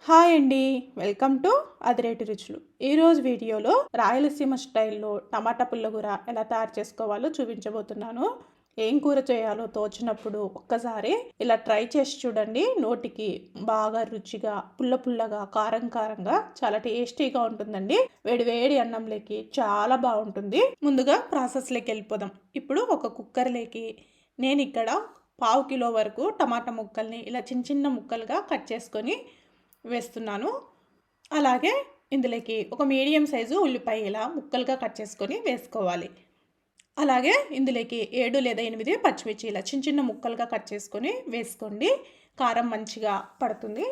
Hi అండి, welcome to అదిరేటి రుచులు. ఈరోజు వీడియోలో రాయలసీమ స్టైల్లో టమాటా పుల్లగూర ఎలా తయారు చేసుకోవాలో చూపించబోతున్నాను. ఏం కూర చేయాలో తోచినప్పుడు ఒక్కసారి ఇలా ట్రై చేసి చూడండి. నోటికి బాగా రుచిగా, పుల్ల పుల్లగా, కారం కారంగా చాలా టేస్టీగా ఉంటుందండి. వేడి వేడి అన్నంలోకి చాలా బాగుంటుంది. ముందుగా ప్రాసెస్లోకి వెళ్ళిపోదాం. ఇప్పుడు ఒక కుక్కర్లోకి నేను ఇక్కడ 1/2 కిలో వరకు టమాటా ముక్కల్ని ఇలా చిన్న చిన్న ముక్కలుగా కట్ చేసుకొని వేస్తున్నాను. అలాగే ఇందులోకి ఒక మీడియం సైజు ఉల్లిపాయ ఇలా ముక్కలుగా కట్ చేసుకొని వేసుకోవాలి. అలాగే ఇందులోకి 7 లేదా 8 పచ్చిమిర్చి ఇలా చిన్న చిన్న ముక్కలుగా కట్ చేసుకొని వేసుకోండి. కారం మంచిగా పడుతుంది.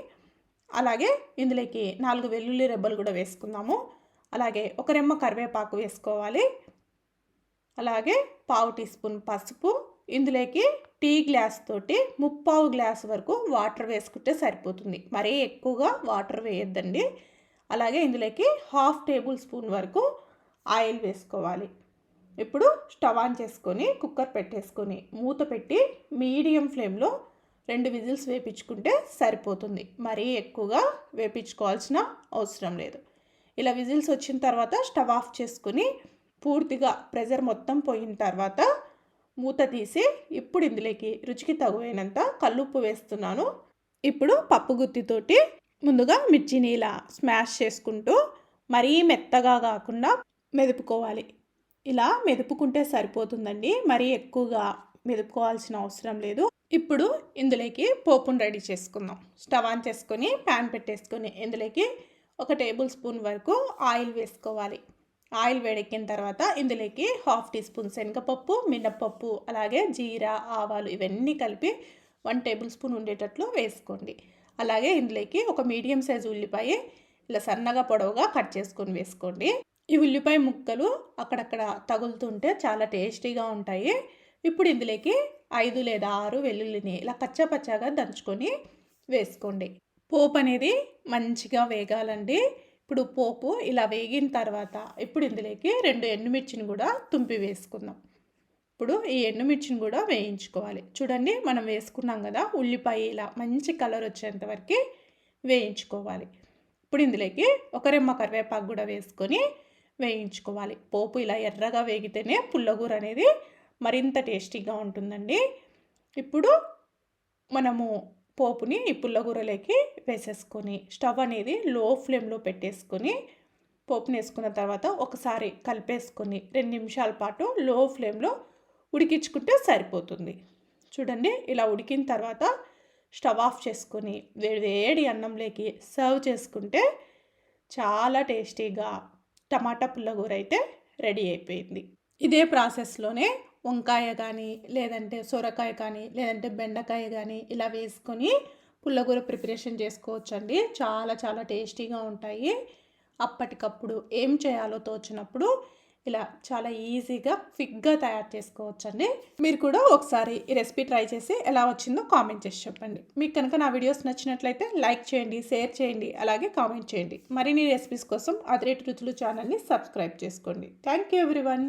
అలాగే ఇందులోకి 4 వెల్లుల్లి రెబ్బలు కూడా వేసుకుందాము. అలాగే ఒక రెమ్మ కరివేపాకు వేసుకోవాలి. అలాగే 1/2 టీ స్పూన్ పసుపు. ఇందులోకి టీ గ్లాస్ తోటి 3/4 గ్లాస్ వరకు వాటర్ వేసుకుంటే సరిపోతుంది. మరీ ఎక్కువగా వాటర్ వేయొద్దండి. అలాగే ఇందులోకి 1/2 టేబుల్ స్పూన్ వరకు ఆయిల్ వేసుకోవాలి. ఇప్పుడు స్టవ్ ఆన్ చేసుకొని కుక్కర్ పెట్టేసుకొని మూత పెట్టి మీడియం ఫ్లేమ్లో 2 విజిల్స్ వేపించుకుంటే సరిపోతుంది. మరీ ఎక్కువగా వేపించుకోవాల్సిన అవసరం లేదు. ఇలా విజిల్స్ వచ్చిన తర్వాత స్టవ్ ఆఫ్ చేసుకొని పూర్తిగా ప్రెషర్ మొత్తం పోయిన తర్వాత మూత తీసి ఇప్పుడు ఇందులోకి రుచికి తగువైనంత కల్లుప్పు వేస్తున్నాను. ఇప్పుడు పప్పు గుత్తితోటి ముందుగా మిర్చిని ఇలా స్మాష్ చేసుకుంటూ మరీ మెత్తగా కాకుండా మెదుపుకోవాలి. ఇలా మెదుపుకుంటే సరిపోతుందండి. మరీ ఎక్కువగా మెదుపుకోవాల్సిన అవసరం లేదు. ఇప్పుడు ఇందులోకి పోపును రెడీ చేసుకుందాం. స్టవ్ ఆన్ చేసుకొని ప్యాన్ పెట్టేసుకొని ఇందులోకి 1 టేబుల్ స్పూన్ వరకు ఆయిల్ వేసుకోవాలి. ఆయిల్ వేడెక్కిన తర్వాత ఇందులోకి 1/2 టీ స్పూన్ శనగపప్పు, మినప్పప్పు, అలాగే జీరా, ఆవాలు ఇవన్నీ కలిపి 1 టేబుల్ స్పూన్ ఉండేటట్లు వేసుకోండి. అలాగే ఇందులోకి ఒక మీడియం సైజు ఉల్లిపాయ ఇలా సన్నగా పొడవుగా కట్ చేసుకొని వేసుకోండి. ఈ ఉల్లిపాయ ముక్కలు అక్కడక్కడ తగులుతుంటే చాలా టేస్టీగా ఉంటాయి. ఇప్పుడు ఇందులోకి 5 లేదా 6 వెల్లుల్లిని ఇలా పచ్చాగా దంచుకొని వేసుకోండి. పోపు అనేది మంచిగా వేగాలండి. ఇప్పుడు పోపు ఇలా వేగిన తర్వాత ఇప్పుడు ఇందులోకి 2 ఎండుమిర్చిని కూడా తుంపి వేసుకుందాం. ఇప్పుడు ఈ ఎండుమిర్చిని కూడా వేయించుకోవాలి. చూడండి, మనం వేసుకున్నాం కదా, ఉల్లిపాయ ఇలా మంచి కలర్ వచ్చేంత వరకు వేయించుకోవాలి. ఇప్పుడు ఇందులోకి ఒక రెమ్మ కరివేపాకు కూడా వేసుకొని వేయించుకోవాలి. పోపు ఇలా ఎర్రగా వేగితేనే పుల్లగూర అనేది మరింత టేస్టీగా ఉంటుందండి. ఇప్పుడు మనము పోపుని ఈ పుల్లగూరలోకి వేసేసుకొని స్టవ్ అనేది లో ఫ్లేమ్లో పెట్టేసుకొని పోపుని వేసుకున్న తర్వాత ఒకసారి కలిపేసుకొని 2 నిమిషాల పాటు లో ఫ్లేమ్లో ఉడికించుకుంటే సరిపోతుంది. చూడండి, ఇలా ఉడికిన తర్వాత స్టవ్ ఆఫ్ చేసుకొని వేడి అన్నంలోకి సర్వ్ చేసుకుంటే చాలా టేస్టీగా టమాటా పుల్లగూర అయితే రెడీ అయిపోయింది. ఇదే ప్రాసెస్లోనే వంకాయ కానీ, లేదంటే సొరకాయ కానీ, లేదంటే బెండకాయ కానీ ఇలా వేసుకొని పుల్లగూర ప్రిపరేషన్ చేసుకోవచ్చండి. చాలా చాలా టేస్టీగా ఉంటాయి. అప్పటికప్పుడు ఏం చేయాలో తోచినప్పుడు ఇలా చాలా ఈజీగా క్విక్గా తయారు చేసుకోవచ్చండి. మీరు కూడా ఒకసారి ఈ రెసిపీ ట్రై చేసి ఎలా వచ్చిందో కామెంట్ చేసి చెప్పండి. మీకు కనుక నా వీడియోస్ నచ్చినట్లయితే లైక్ చేయండి, షేర్ చేయండి, అలాగే కామెంట్ చేయండి. మరిన్ని రెసిపీస్ కోసం అదిరేటి రుచులు ఛానల్ని సబ్స్క్రైబ్ చేసుకోండి. Thank you everyone.